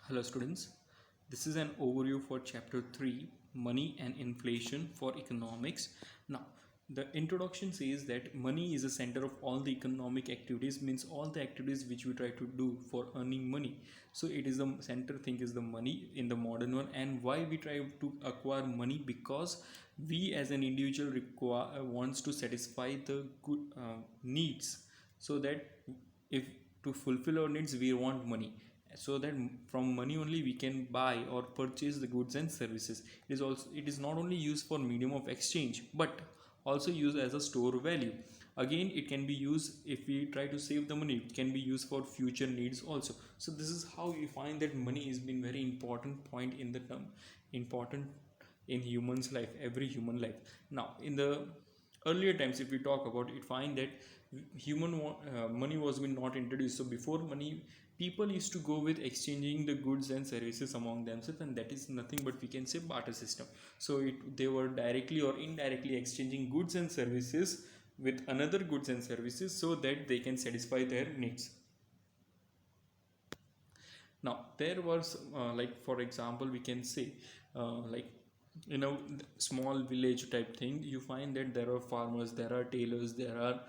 Hello students, this is an overview for chapter 3 Money and Inflation for Economics. Now the introduction says that money is the center of all the economic activities, means all the activities which we try to do for earning money. So it is the center thing is the money in the modern one. And why we try to acquire money? Because we as an individual require wants to satisfy the good needs, so that if to fulfill our needs we want money, so that from money only we can buy or purchase the goods and services. It is not only used for medium of exchange but also used as a store value. Again, it can be used if we try to save the money, it can be used for future needs also. So this is how you find that money has been very important point in the term, important in humans life, every human life. Now in the earlier times, if we talk about it, find that money was been not introduced. So before money, people used to go with exchanging the goods and services among themselves, and that is nothing but we can say barter system. So they were directly or indirectly exchanging goods and services with another goods and services so that they can satisfy their needs. Now there was like for example we can say like in a small village type thing, you find that there are farmers, there are tailors, there are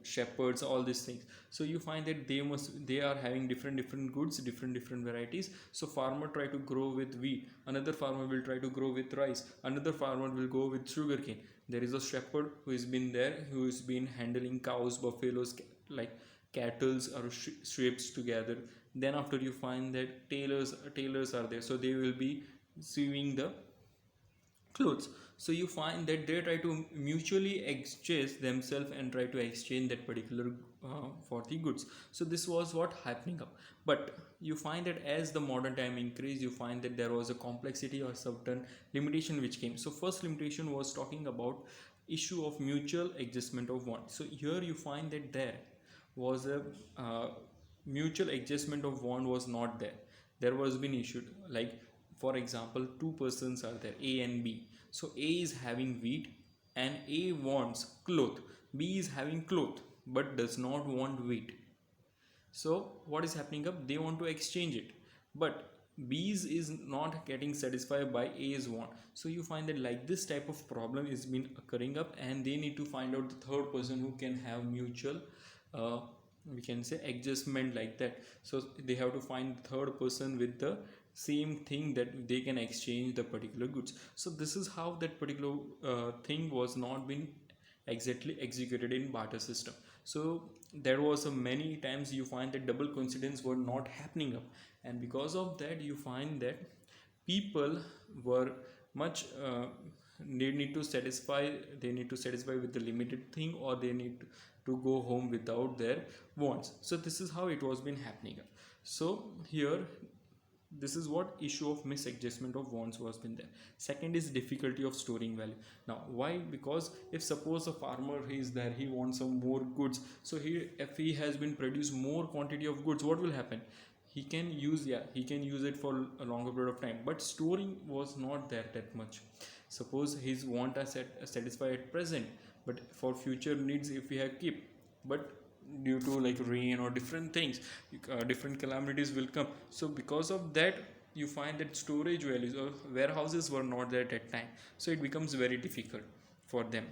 shepherds, all these things. So you find that they are having different goods, different varieties. So farmer try to grow with wheat, another farmer will try to grow with rice, another farmer will go with sugarcane. There is a shepherd who has been there, who has been handling cows, buffaloes, like cattle or sheep together. Then after you find that tailors are there, so they will be sewing the clothes. So you find that they try to mutually exchange themselves and try to exchange that particular for the goods. So this was what happening up. But you find that as the modern time increased, you find that there was a complexity or certain limitation which came. So first limitation was talking about issue of mutual adjustment of want. So here you find that there was a mutual adjustment of want was not there. There was been issued, like for example, two persons are there, A and B. So A is having wheat and A wants cloth. B is having cloth but does not want wheat. So what is happening up? They want to exchange it, but B's is not getting satisfied by A's want. So you find that like this type of problem is been occurring up, and they need to find out the third person who can have mutual uh, we can say adjustment like that. So they have to find the third person with the same thing that they can exchange the particular goods. So this is how that particular thing was not being exactly executed in barter system. So there was a many times you find that double coincidence were not happening up, and because of that you find that people were much they need to satisfy with the limited thing, or they need to go home without their wants. So this is how it was been happening up. So here this is what issue of misadjustment of wants was been there. Second is difficulty of storing value. Now why? Because if suppose a farmer is there, he wants some more goods. So if he has been produced more quantity of goods, what will happen? He can use, yeah, he can use it for a longer period of time, but storing was not there that much. Suppose his want are satisfied at present, but for future needs if we have keep, but due to like rain or different things, different calamities will come. So because of that you find that storage values or warehouses were not there at that time, so it becomes very difficult for them.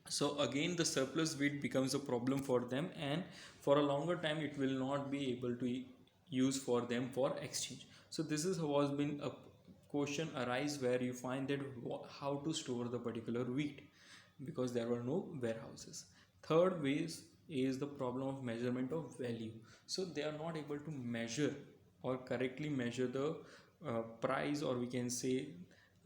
So again the surplus wheat becomes a problem for them, and for a longer time it will not be able to use for them for exchange. So this is was been a question arise where you find that how to store the particular wheat, because there were no warehouses. Third ways is the problem of measurement of value. So they are not able to measure or correctly measure the price, or we can say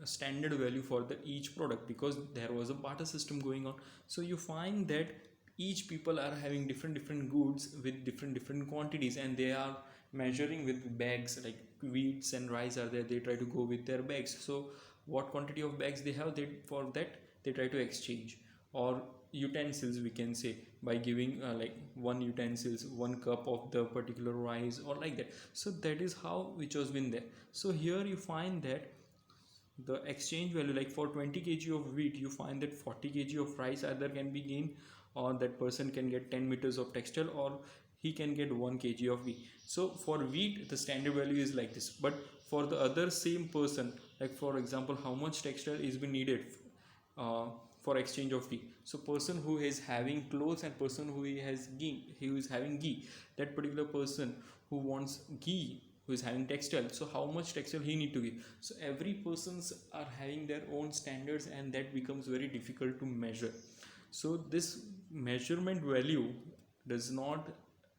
a standard value for the each product, because there was a barter system going on. So you find that each people are having different goods with different quantities, and they are measuring with bags, like wheats and rice are there, they try to go with their bags. So what quantity of bags they have, they for that they try to exchange. Or utensils, we can say, by giving like one utensils, one cup of the particular rice or like that. So that is how which has been there. So here you find that the exchange value, like for 20 kg of wheat you find that 40 kg of rice either can be gained, or that person can get 10 meters of textile, or he can get 1 kg of wheat. So for wheat the standard value is like this, but for the other same person, like for example how much textile is being needed uh, for exchange of ghee. So person who is having clothes and person who has ghee, who is having ghee, that particular person who wants ghee, who is having textile, so how much textile he need to give. So every persons are having their own standards, and that becomes very difficult to measure. So this measurement value does not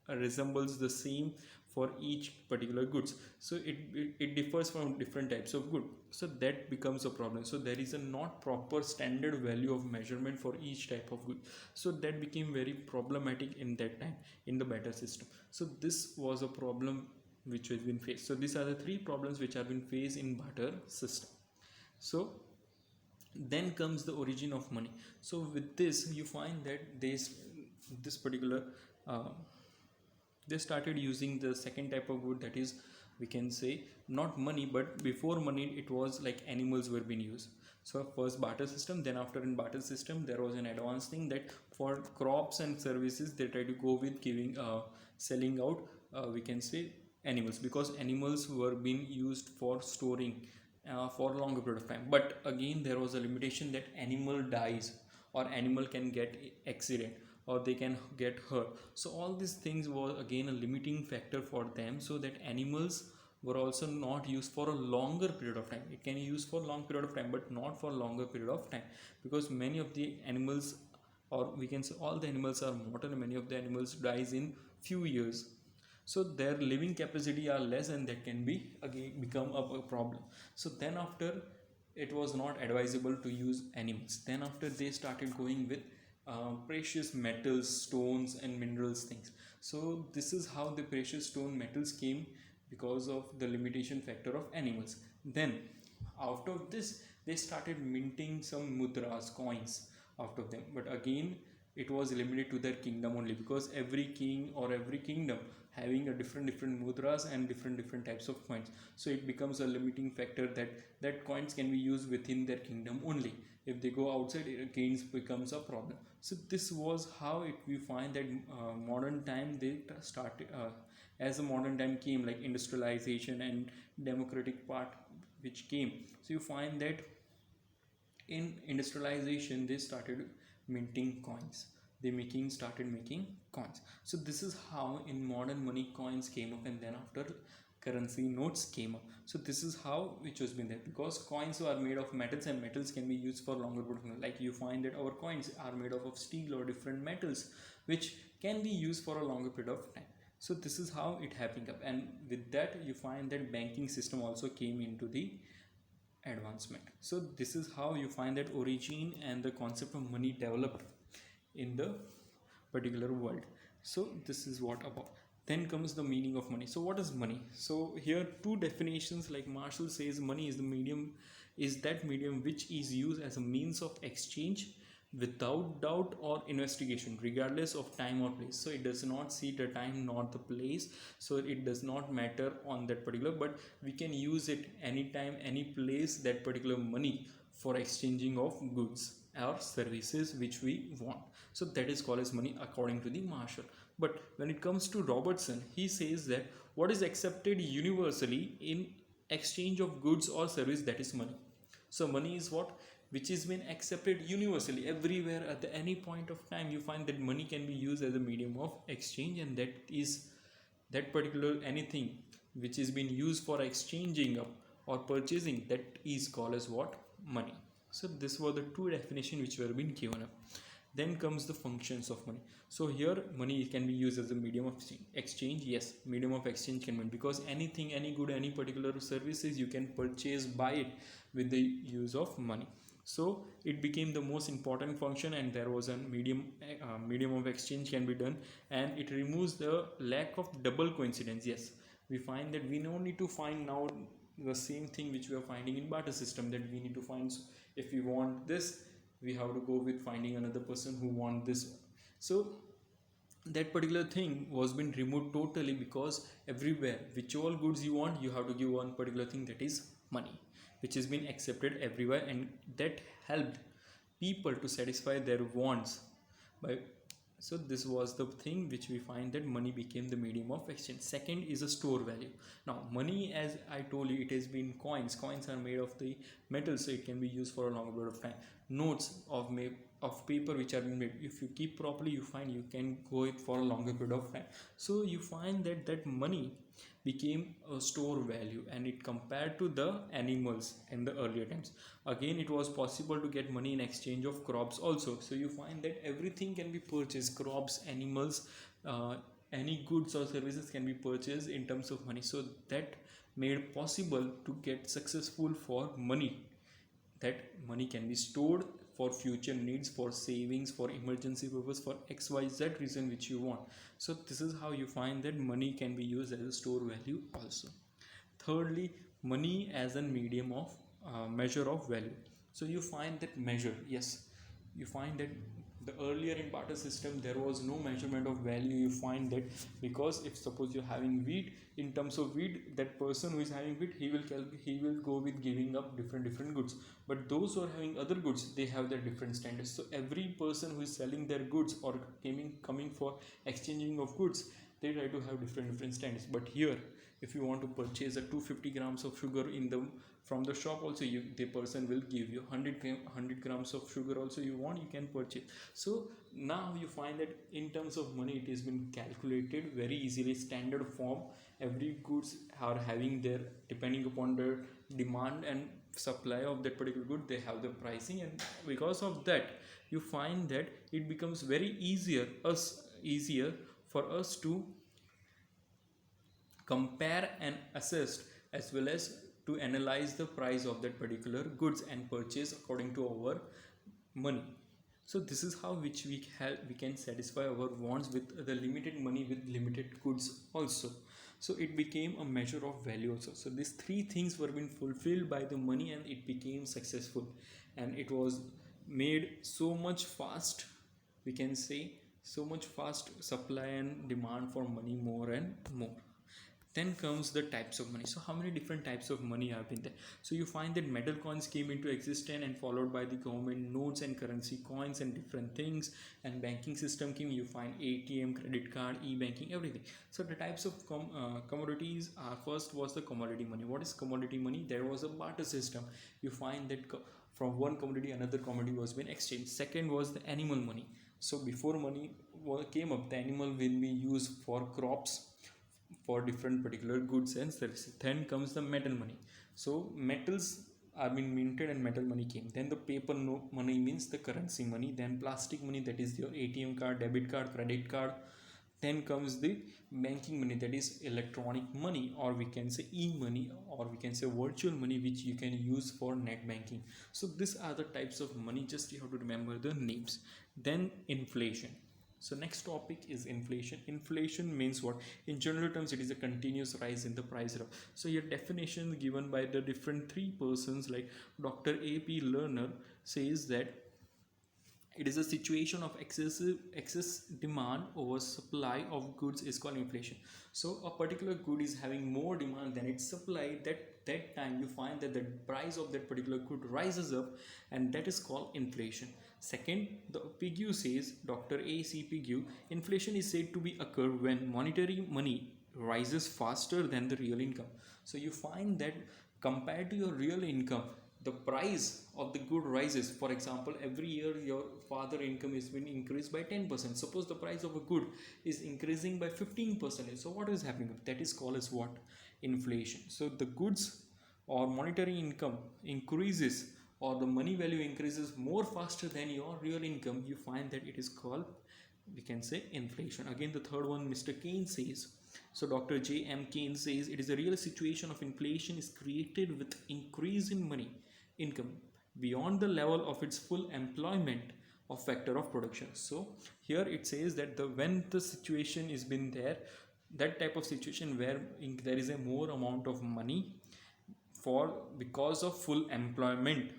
resembles the same for each particular goods. So it differs from different types of good. So that becomes a problem. So there is a not proper standard value of measurement for each type of good. So that became very problematic in that time in the Barter system. So this was a problem which has been faced. So these are the three problems which have been faced in Barter system. So then comes the origin of money. So with this you find that this particular uh, they started using the second type of good, that is, we can say, not money, but before money it was like animals were being used. So first barter system, then after in barter system there was an advanced thing that for crops and services they try to go with giving selling out we can say animals, because animals were being used for storing for a longer period of time. But again there was a limitation that animal dies or animal can get accident or they can get hurt. So all these things were again a limiting factor for them, so that animals were also not used for a longer period of time. It can be used for a long period of time but not for a longer period of time, because many of the animals, or we can say all the animals are mortal, many of the animals dies in few years. So their living capacity are less, and that can be again become a problem. So then after it was not advisable to use animals. Then after they started going with precious metals, stones and minerals things. So this is how the precious stone metals came, because of the limitation factor of animals. Then out of this they started minting some mudras, coins out of them, but again it was limited to their kingdom only, because every king or every kingdom having a different mudras and different types of coins. So it becomes a limiting factor that coins can be used within their kingdom only. If they go outside, it again becomes a problem. So this was how we find that modern time they started as the modern time came, like industrialization and democratic part which came. So you find that in industrialization they started minting coins, they started making coins. So this is how in modern money coins came up, and then after currency notes came up. So this is how which was been there, because coins are made of metals and metals can be used for longer period of time. Like you find that our coins are made of steel or different metals which can be used for a longer period of time. So this is how it happened up, and with that you find that banking system also came into the advancement. So this is how you find that origin and the concept of money developed in the particular world. So this is what about. Then comes the meaning of money. So what is money? So here two definitions, like Marshall says money is the medium, is that medium which is used as a means of exchange without doubt or investigation, regardless of time or place. So it does not see the time nor the place, so it does not matter on that particular, but we can use it anytime, any place, that particular money for exchanging of goods or services which we want. So that is called as money according to the Marshall. But when it comes to Robertson, he says that what is accepted universally in exchange of goods or service, that is money. So money is what which is been accepted universally everywhere at any point of time. You find that money can be used as a medium of exchange, and that is that particular anything which is being used for exchanging up or purchasing, that is called as what, money. So this were the two definitions which were being given up. Then comes the functions of money. So here money can be used as a medium of exchange. Yes, medium of exchange can be, because anything, any good, any particular services you can purchase, buy it with the use of money. So it became the most important function, and there was a medium of exchange can be done, and it removes the lack of double coincidence. Yes, we find that we don't need to find now the same thing which we are finding in barter system, that we need to find, if we want this we have to go with finding another person who want this. So that particular thing was been removed totally, because everywhere which all goods you want, you have to give one particular thing, that is money, which has been accepted everywhere, and that helped people to satisfy their wants by So this was the thing which we find that money became the medium of exchange. Second is a store value. Now money, as I told you, it has been coins. Coins are made of the metal, so it can be used for a longer period of time. Notes of paper which are made, if you keep properly, you find you can go it for a longer period of time. So you find that money became a store value, and it compared to the animals in the earlier times. Again, it was possible to get money in exchange of crops also. So you find that everything can be purchased, crops, animals, any goods or services can be purchased in terms of money. So that made possible to get successful for money, that money can be stored for future needs, for savings, for emergency purpose, for xyz reason which you want. So this is how you find that money can be used as a store value also. Thirdly, money as a medium of measure of value. So you find that measure, yes, you find that the earlier in barter system there was no measurement of value. You find that because if suppose you're having wheat, in terms of wheat, that person who is having wheat, he will go with giving up different goods. But those who are having other goods, they have their different standards. So every person who is selling their goods or coming for exchanging of goods, they try to have different standards. But here, if you want to purchase a 250 grams of sugar in the from the shop also, the person will give you 100 grams of sugar also. You want, you can purchase. So now you find that in terms of money, it has been calculated very easily, standard form. Every goods are having their, depending upon the demand and supply of that particular good, they have the pricing. And because of that, you find that it becomes very easier for us to compare and assess, as well as to analyze the price of that particular goods and purchase according to our money. So this is how which we can satisfy our wants with the limited money, with limited goods also. So it became a measure of value also. So these three things were being fulfilled by the money, and it became successful, and it was made so much fast, we can say, so much fast supply and demand for money, more and more. Then comes the types of money. So how many different types of money have been there? So you find that metal coins came into existence, and followed by the government notes and currency coins and different things, and banking system came. You find ATM, credit card, e-banking, everything. So the types of commodities are, first was the commodity money. What is commodity money? There was a barter system. You find that from one commodity another commodity was being exchanged. Second was the animal money. So before money came up, the animal will be used for crops, for different particular goods and services. Then comes the metal money. So metals are being minted and metal money came. Then the paper money, means the currency money. Then plastic money, that is your ATM card, debit card, credit card. Then comes the banking money, that is electronic money, or we can say e-money, or we can say virtual money, which you can use for net banking. So these are the types of money, just you have to remember the names. Then inflation. So next topic is inflation. Inflation means what? In general terms, it is a continuous rise in the price of. So your definition given by the different three persons, like Dr. A.P. Lerner says that it is a situation of excess demand over supply of goods is called inflation. So a particular good is having more demand than its supply. That time you find that the price of that particular good rises up, and that is called inflation. Second, the Pigou says, Dr. A.C. Pigou, inflation is said to be occur when monetary money rises faster than the real income. So you find that compared to your real income, the price of the good rises. For example, every year your father income is being increased by 10%. Suppose the price of a good is increasing by 15%. So what is happening? That is called as what? Inflation. So the goods or monetary income increases, or the money value increases more faster than your real income. You find that it is called, we can say, inflation. Again, the third one, Mr. Keynes says. So Dr. J.M. Keynes says it is a real situation of inflation is created with increase in money income beyond the level of its full employment of factor of production. So here it says that when the situation is been there, that type of situation where there is a more amount of money for because of full employment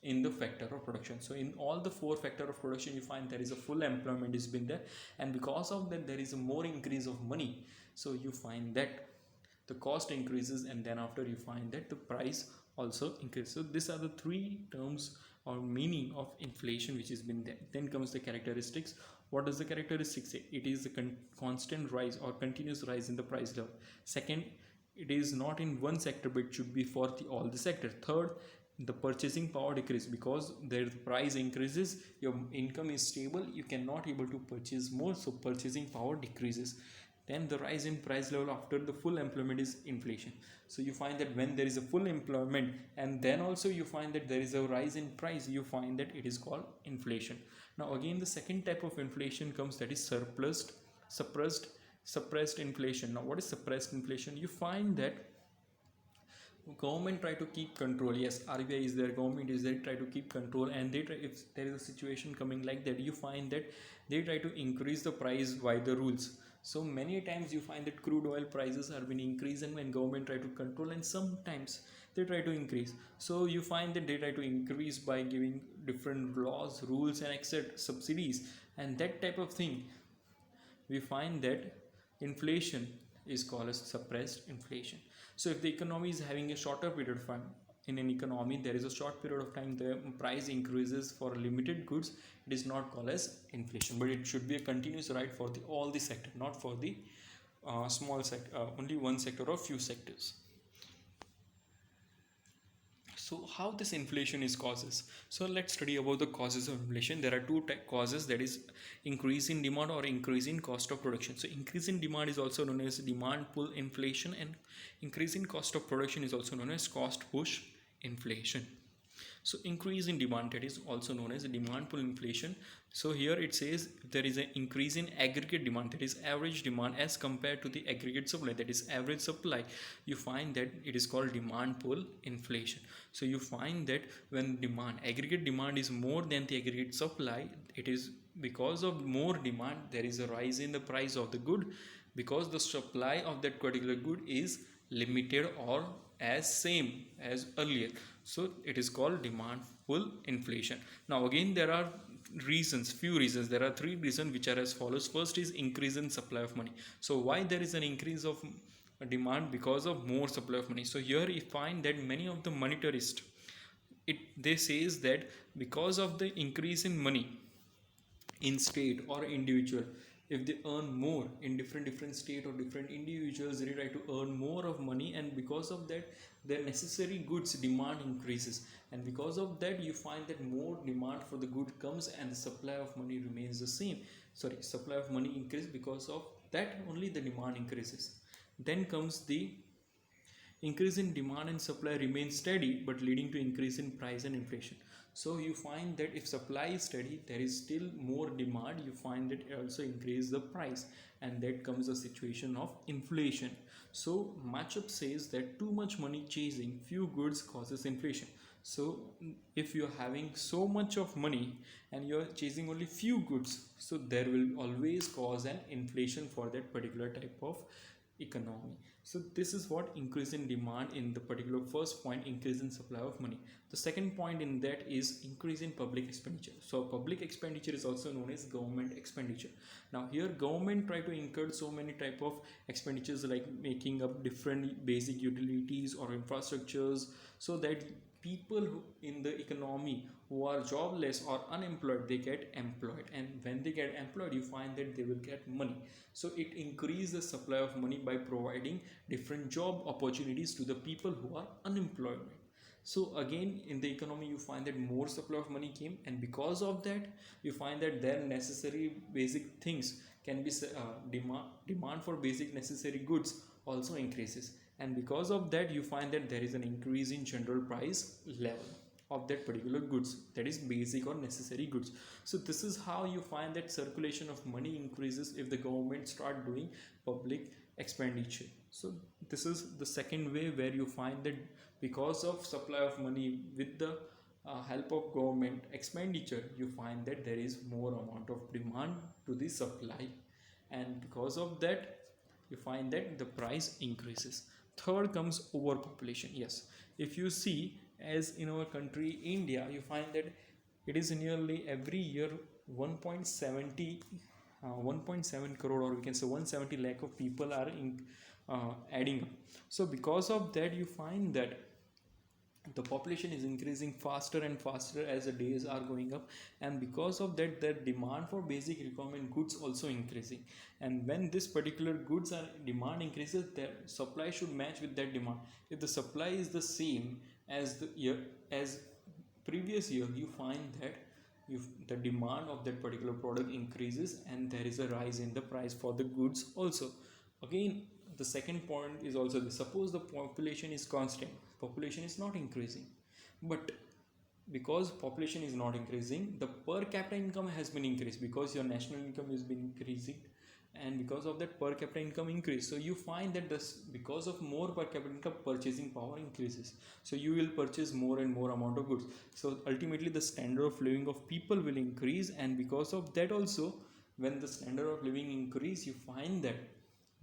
in the factor of production. So in all the four factor of production, you find there is a full employment is been there, and because of that there is a more increase of money. So you find that the cost increases, and then after you find that the price also increases. So these are the three terms or meaning of inflation which has been there. Then comes the characteristics What does the characteristic say? It is a constant rise or continuous rise in the price level. Second, it is not in one sector but it should be for all the sector. Third, the purchasing power decrease, because the price increases, your income is stable, you cannot able to purchase more, so purchasing power decreases. Then the rise in price level after the full employment is inflation. So you find that when there is a full employment and then also you find that there is a rise in price, you find that it is called inflation. Now again, the second type of inflation comes, that is suppressed inflation. Now what is suppressed inflation? You find that government try to keep control. Yes, RBI is there, government is there, try to keep control, and they try, if there is a situation coming like that, you find that they try to increase the price by the rules. So many times you find that crude oil prices are being increased and when government try to control, and sometimes they try to increase. So you find that they try to increase by giving different laws, rules, and etc subsidies, and that type of thing. We find that inflation is called as suppressed inflation. So if the economy is having a shorter period of time, in an economy there is a short period of time the price increases for limited goods, it is not called as inflation, but it should be a continuous rate for all the sector, not for the small sector, only one sector or few sectors. So how this inflation is causes? So let's study about the causes of inflation. There are two causes, that is increase in demand or increase in cost of production. So increase in demand is also known as demand pull inflation, and increase in cost of production is also known as cost push inflation. So increase in demand, that is also known as demand pull inflation. So here it says there is an increase in aggregate demand, that is average demand, as compared to the aggregate supply, that is average supply. You find that it is called demand pull inflation. So you find that when aggregate demand is more than the aggregate supply, it is because of more demand there is a rise in the price of the good, because the supply of that particular good is limited or as same as earlier. So it is called demand pull inflation. Now again, there are few reasons. There are three reasons which are as follows. First is increase in supply of money. So why there is an increase of demand? Because of more supply of money. So here you find that many of the monetarists, they says that because of the increase in money in state or individual, if they earn more in different state or different individuals, they try to earn more of money, and because of that their necessary goods demand increases, and because of that you find that more demand for the good comes and the supply of money remains the same. Supply of money increase, because of that only the demand increases. Then comes the increase in demand and supply remains steady, but leading to increase in price and inflation. So you find that if supply is steady, there is still more demand, you find that it also increase the price, and that comes a situation of inflation. So matchup says that too much money chasing few goods causes inflation. So if you're having so much of money and you're chasing only few goods, so there will always cause an inflation for that particular type of economy. So this is what increase in demand in the particular first point, increase in supply of money. The second point in that is increase in public expenditure. So public expenditure is also known as government expenditure. Now here government try to incur so many type of expenditures, like making up different basic utilities or infrastructures, so that people in the economy who are jobless or unemployed, they get employed, and when they get employed you find that they will get money. So it increases the supply of money by providing different job opportunities to the people who are unemployed. So again, in the economy you find that more supply of money came, and because of that you find that their necessary basic things can be demand for basic necessary goods also increases, and because of that you find that there is an increase in general price level of that particular goods, that is basic or necessary goods. So this is how you find that circulation of money increases if the government start doing public expenditure. So this is the second way where you find that because of supply of money with the help of government expenditure, you find that there is more amount of demand to the supply, and because of that you find that the price increases. Third comes overpopulation. Yes, if you see, as in our country India, you find that it is nearly every year 1.7 crore, or we can say 170 lakh of people are adding up. So because of that you find that the population is increasing faster and faster as the days are going up, and because of that the demand for basic requirement goods also increasing. And when this particular goods are demand increases, their supply should match with that demand. If the supply is the same as the year as previous year, you find that if the demand of that particular product increases and there is a rise in the price for the goods also. Again, the second point is also this: suppose the population is constant, population is not increasing, but because population is not increasing, the per capita income has been increased because your national income has been increasing, and because of that per capita income increase, so you find that this, because of more per capita income, purchasing power increases, so you will purchase more and more amount of goods. So ultimately the standard of living of people will increase, and because of that also, when the standard of living increase, you find that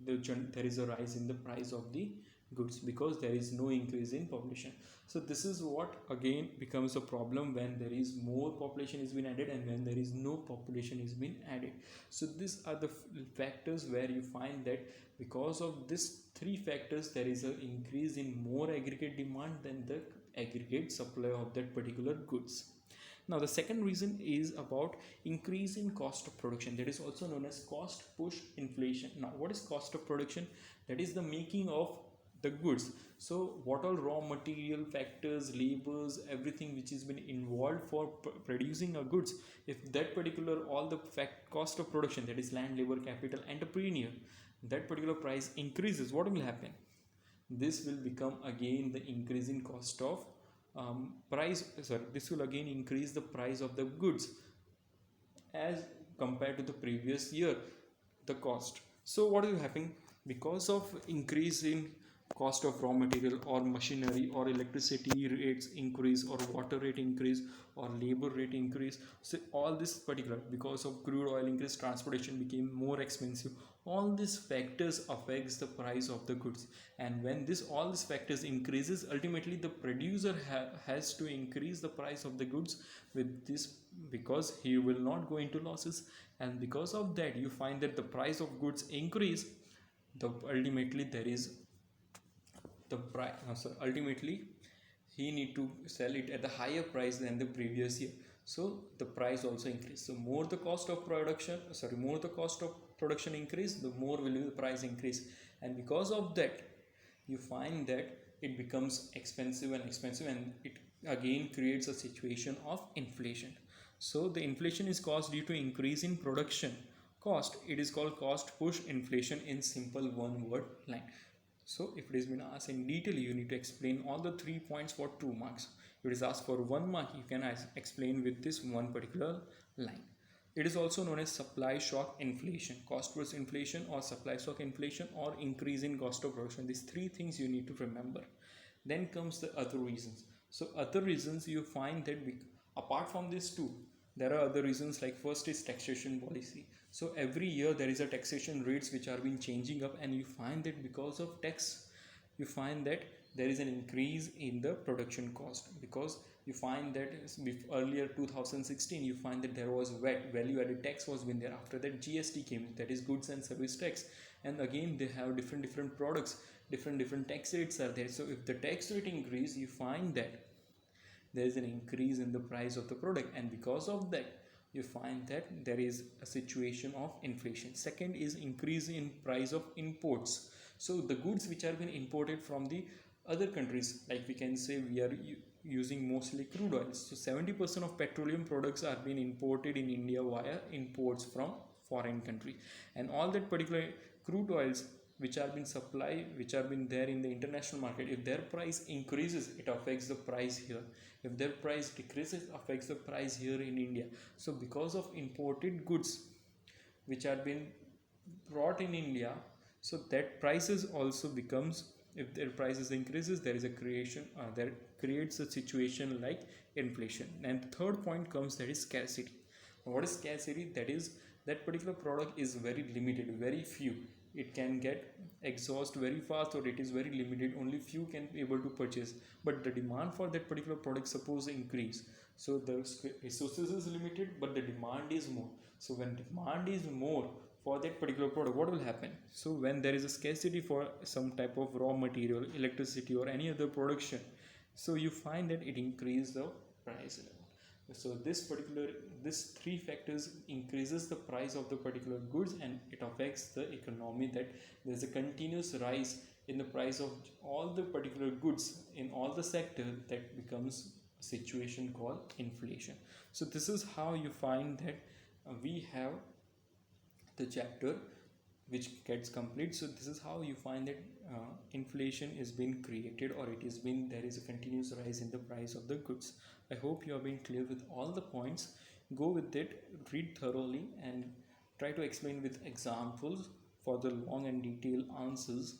there is a rise in the price of the goods because there is no increase in population. So this is what again becomes a problem when there is more population is being added and when there is no population is being added. So these are the factors where you find that because of these three factors, there is an increase in more aggregate demand than the aggregate supply of that particular goods. Now the second reason is about increase in cost of production, that is also known as cost push inflation. Now what is cost of production? That is the making of the goods. So what all raw material factors, labors, everything which has been involved for producing a goods, if that particular all the cost of production, that is land, labor, capital, entrepreneur, that particular price increases, what will happen? This will become again the increasing cost of this will again increase the price of the goods as compared to the previous year, the cost. So what will happen? Because of increase in cost of raw material or machinery or electricity rates increase or water rate increase or labor rate increase, so all this particular, because of crude oil increase, transportation became more expensive, all these factors affects the price of the goods. And when this all these factors increases, ultimately the producer has to increase the price of the goods with this, because he will not go into losses. And because of that, you find that the price of goods increase, the ultimately there is the price ultimately he need to sell it at the higher price than the previous year, so the price also increase. So more the cost of production increase, the more will the price increase. And because of that, you find that it becomes expensive and it again creates a situation of inflation. So the inflation is caused due to increase in production cost. It is called cost push inflation in simple one word line. So if it is been asked in detail, you need to explain all the 3 points for 2 marks. If it is asked for 1 mark, you can explain with this one particular line. It is also known as supply shock inflation, cost push inflation or supply shock inflation, or increase in cost of production. These 3 things you need to remember. Then comes the other reasons. So other reasons, you find that apart from these 2, there are other reasons, like first is taxation policy. So every year there is a taxation rates which are being changing up, and you find that because of tax, you find that there is an increase in the production cost, because you find that earlier 2016 you find that there was VAT, value added tax was been there. After that GST came, that is goods and service tax, and again they have different products, different tax rates are there. So if the tax rate increase, you find that there is an increase in the price of the product, and because of that you find that there is a situation of inflation. Second is increase in price of imports. So the goods which are being imported from the other countries, like we can say we are using mostly crude oils, so 70% of petroleum products are being imported in India via imports from foreign country, and all that particular crude oils which are being supplied, which are being there in the international market, if their price increases, it affects the price here. If their price decreases, affects the price here in India. So because of imported goods which are being brought in India, so that prices also becomes, if their prices increases, there is a there creates a situation like inflation. And third point comes, that is scarcity. What is scarcity? That is, that particular product is very limited, very few, it can get exhaust very fast, or it is very limited, only few can be able to purchase. But the demand for that particular product suppose increase, so the resources is limited but the demand is more. So when demand is more for that particular product, what will happen? So when there is a scarcity for some type of raw material, electricity or any other production, So you find that it increases the price level. So this three factors increases the price of the particular goods, and it affects the economy, that there's a continuous rise in the price of all the particular goods in all the sector, that becomes a situation called inflation. So this is how you find that we have the chapter which gets complete. So this is how you find that inflation is being created, or it is been there is a continuous rise in the price of the goods. I hope you have been clear with all the points. Go with it, read thoroughly, and try to explain with examples for the long and detailed answers